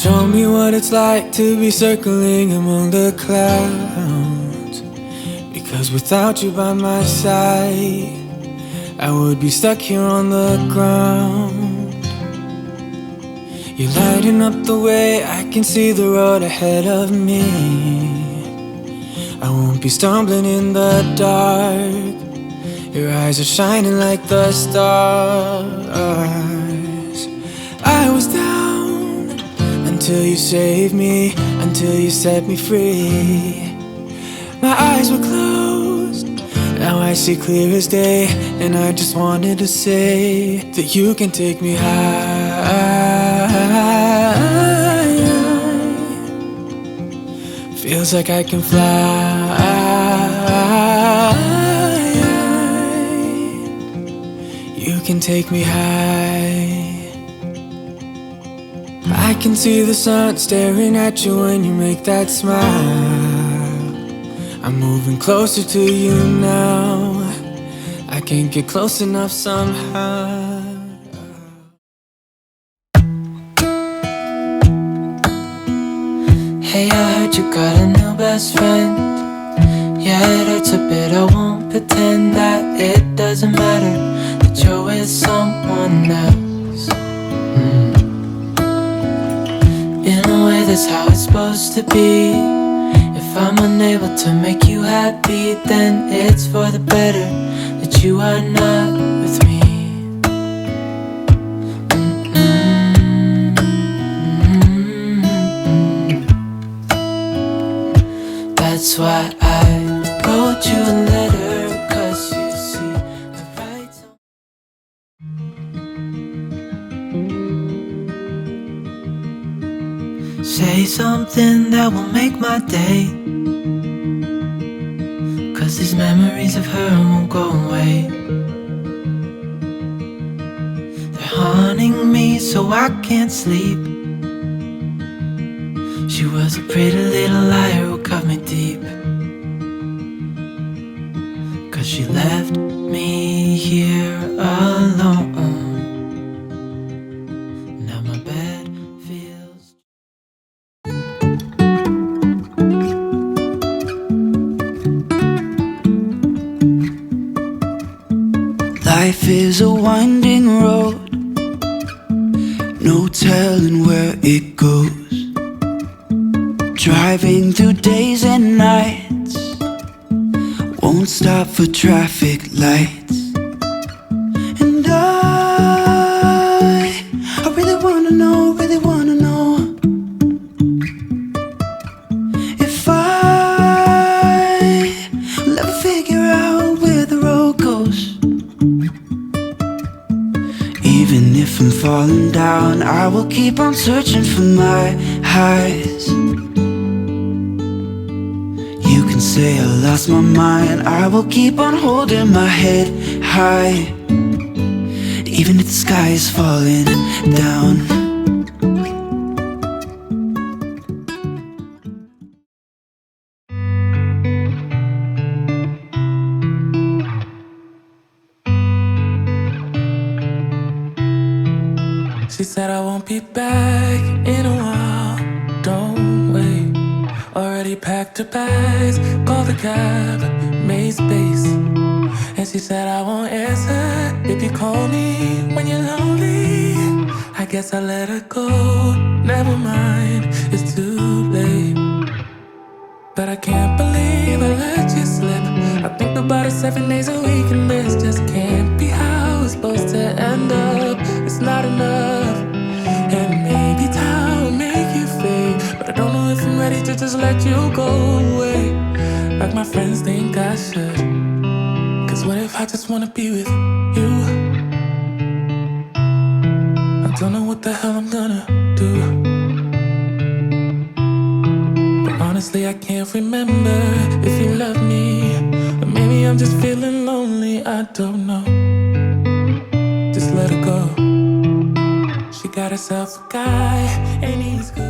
Show me what it's like to be circling among the clouds. Because without you by my side, I would be stuck here on the ground. You're lighting up the way, I can see the road ahead of me. I won't be stumbling in the dark. Your eyes are shining like the stars. I was down until you saved me, until you set me free. My eyes were closed, now I see clear as day. And I just wanted to say that you can take me high. Feels like I can fly. You can take me high. I can see the sun staring at you when you make that smile. I'm moving closer to you now. I can't get close enough somehow. Hey, I heard you got a new best friend. Yeah, it hurts a bit, I won't pretend that it doesn't matter that you're with someone else. In a way, that's how it's supposed to be. If I'm unable to make you happy, then it's for the better that you are not with me. That's why I wrote you a letter, 'cause you see, I write so. Say something that will make my day, 'cause these memories of her won't go away. They're haunting me so I can't sleep. She was a pretty little liar who cut me deep, 'cause she left me here alone. Now my bed feels. Life is a winding road, no telling where it goes. Driving through days and nights, won't stop for traffic lights. And I really wanna know, if I will ever figure out where the road goes. Even if I'm falling down, I will keep on searching for my highs. You can say I lost my mind, I will keep on holding my head high, even if the sky is falling down. She said I won't be back in a while, don't wait. Already packed her bags, called the cab, made space. And she said I won't answer if you call me when you're lonely. I guess I let her go, never mind, it's too late. But I can't believe I let you slip. I think about it 7 days a week, and this just can't be how it's supposed to end up. It's not enough, and maybe time will make you fade, but I don't know if I'm ready to just let you go away, like my friends think I should. 'Cause what if I just wanna be with you? I don't know what the hell I'm gonna do, but honestly I can't remember if you love me, or maybe I'm just feeling lonely, I don't know. Just let her go. She got herself a guy, and he's good.